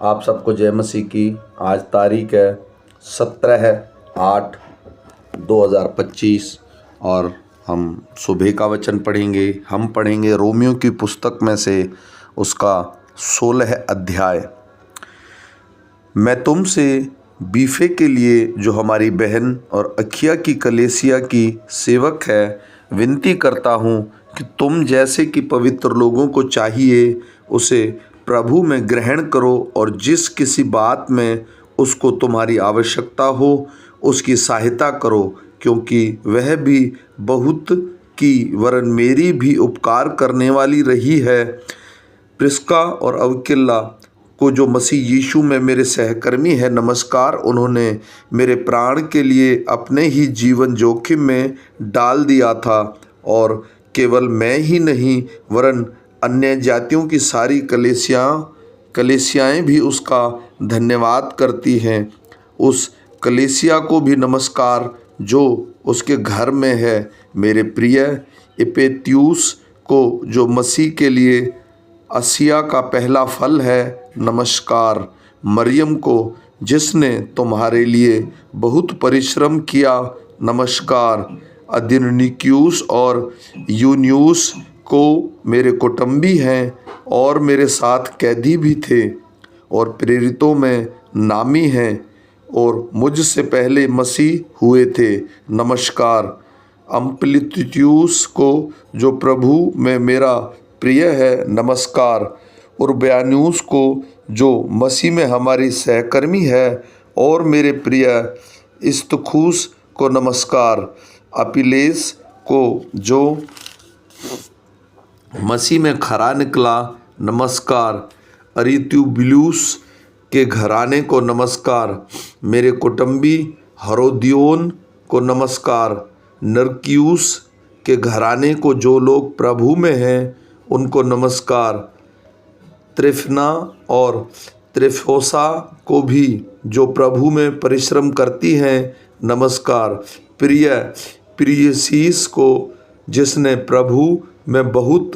आप सबको जय मसीह की। आज तारीख है 17/8/2025 और हम सुबह का वचन पढ़ेंगे। हम पढ़ेंगे रोमियो की पुस्तक में से उसका 16 अध्याय। मैं तुमसे बीफे के लिए, जो हमारी बहन और अखिया की कलीसिया की सेवक है, विनती करता हूँ कि तुम जैसे कि पवित्र लोगों को चाहिए उसे प्रभु में ग्रहण करो, और जिस किसी बात में उसको तुम्हारी आवश्यकता हो उसकी सहायता करो, क्योंकि वह भी बहुत की वरन मेरी भी उपकार करने वाली रही है। प्रिस्का और अविक्किला को, जो मसीह यीशु में मेरे सहकर्मी है, नमस्कार। उन्होंने मेरे प्राण के लिए अपने ही जीवन जोखिम में डाल दिया था, और केवल मैं ही नहीं वरन अन्य जातियों की सारी कलीसियाएं भी उसका धन्यवाद करती हैं। उस कलीसिया को भी नमस्कार जो उसके घर में है। मेरे प्रिय इपेत्यूस को, जो मसीह के लिए असिया का पहला फल है, नमस्कार। मरियम को, जिसने तुम्हारे लिए बहुत परिश्रम किया, नमस्कार। अदिरनिक्यूस और यूनियूस को, मेरे कुटुंबी हैं और मेरे साथ कैदी भी थे और प्रेरितों में नामी हैं और मुझसे पहले मसीह हुए थे, नमस्कार। अम्पलित्यूस को, जो प्रभु में मेरा प्रिय है, नमस्कार। उर्बयानुस को, जो मसीह में हमारी सहकर्मी है, और मेरे प्रिय इस्तखुस को नमस्कार। अपिलेस को, जो मसीह में खरा निकला, नमस्कार। अरितुबुलुस के घराने को नमस्कार। मेरे कुटुंबी हेरोदियोन को नमस्कार। नरकियुस के घराने को, जो लोग प्रभु में हैं, उनको नमस्कार। त्रिफना और त्रिफोसा को भी, जो प्रभु में परिश्रम करती हैं, नमस्कार। प्रिय प्रियसीस को, जिसने प्रभु में बहुत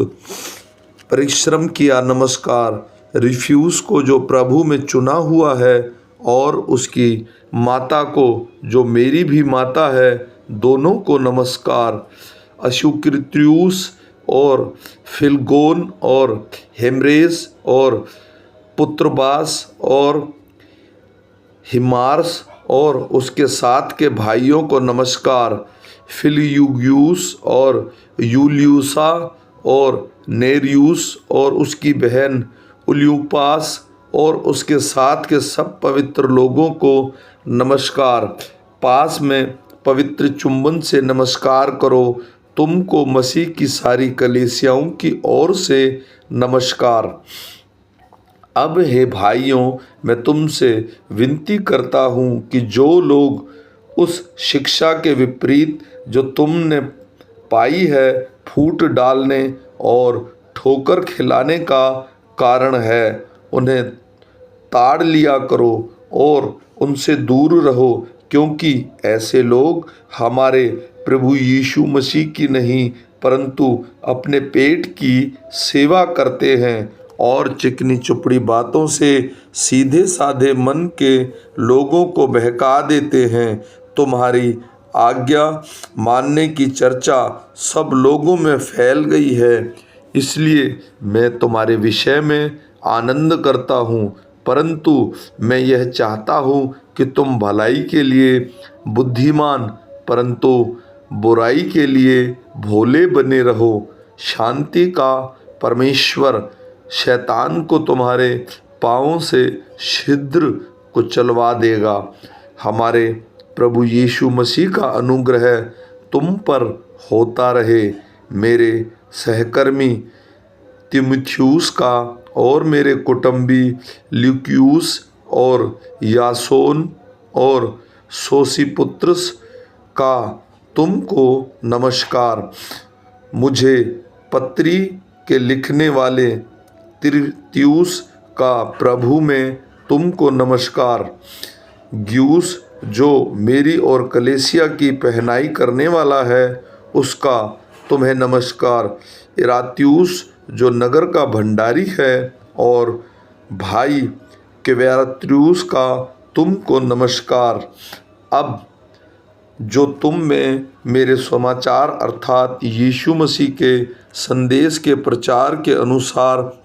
परिश्रम किया, नमस्कार। रिफ्यूस को, जो प्रभु में चुना हुआ है, और उसकी माता को, जो मेरी भी माता है, दोनों को नमस्कार। अशुक्रित्यूस और फिलगोन और हेमरेस और पुत्रबास और हिमार्स और उसके साथ के भाइयों को नमस्कार। फिलयुगियुस और यूलियुसा और नेरियुस और उसकी बहन उल्यूपास और उसके साथ के सब पवित्र लोगों को नमस्कार। पास में पवित्र चुंबन से नमस्कार करो। तुमको मसीह की सारी कलीसियाओं की ओर से नमस्कार। अब हे भाइयों, मैं तुमसे विनती करता हूँ कि जो लोग उस शिक्षा के विपरीत जो तुमने पाई है फूट डालने और ठोकर खिलाने का कारण है, उन्हें ताड़ लिया करो और उनसे दूर रहो, क्योंकि ऐसे लोग हमारे प्रभु यीशु मसीह की नहीं परंतु अपने पेट की सेवा करते हैं और चिकनी चुपड़ी बातों से सीधे साधे मन के लोगों को बहका देते हैं। तुम्हारी आज्ञा मानने की चर्चा सब लोगों में फैल गई है, इसलिए मैं तुम्हारे विषय में आनंद करता हूँ, परंतु मैं यह चाहता हूँ कि तुम भलाई के लिए बुद्धिमान परंतु बुराई के लिए भोले बने रहो। शांति का परमेश्वर शैतान को तुम्हारे पाँवों से छिद्र को चलवा देगा। हमारे प्रभु यीशु मसीह का अनुग्रह तुम पर होता रहे। मेरे सहकर्मी तीमुथियुस का और मेरे कुटुंबी ल्यूकियुस और यासोन और सोसिपुत्रस का तुमको नमस्कार। मुझे पत्री के लिखने वाले तिरतियुस का प्रभु में तुमको नमस्कार। ग्यूस, जो मेरी और कलीसिया की पहनाई करने वाला है, उसका तुम्हें नमस्कार। इरात्यूस, जो नगर का भंडारी है, और भाई क्वेरात्रियुस का तुमको नमस्कार। अब जो तुम में मेरे समाचार अर्थात यीशु मसीह के संदेश के प्रचार के अनुसार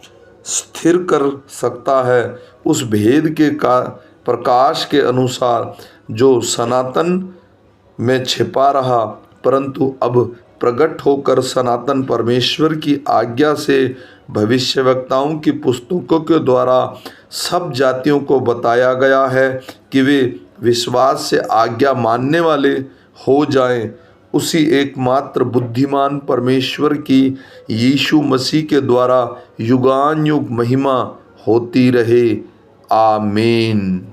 स्थिर कर सकता है, उस भेद के प्रकाश के अनुसार जो सनातन में छिपा रहा परंतु अब प्रकट होकर सनातन परमेश्वर की आज्ञा से भविष्यवक्ताओं की पुस्तकों के द्वारा सब जातियों को बताया गया है कि वे विश्वास से आज्ञा मानने वाले हो जाएं। उसी एकमात्र बुद्धिमान परमेश्वर की यीशु मसीह के द्वारा युगान युग महिमा होती रहे। आमीन।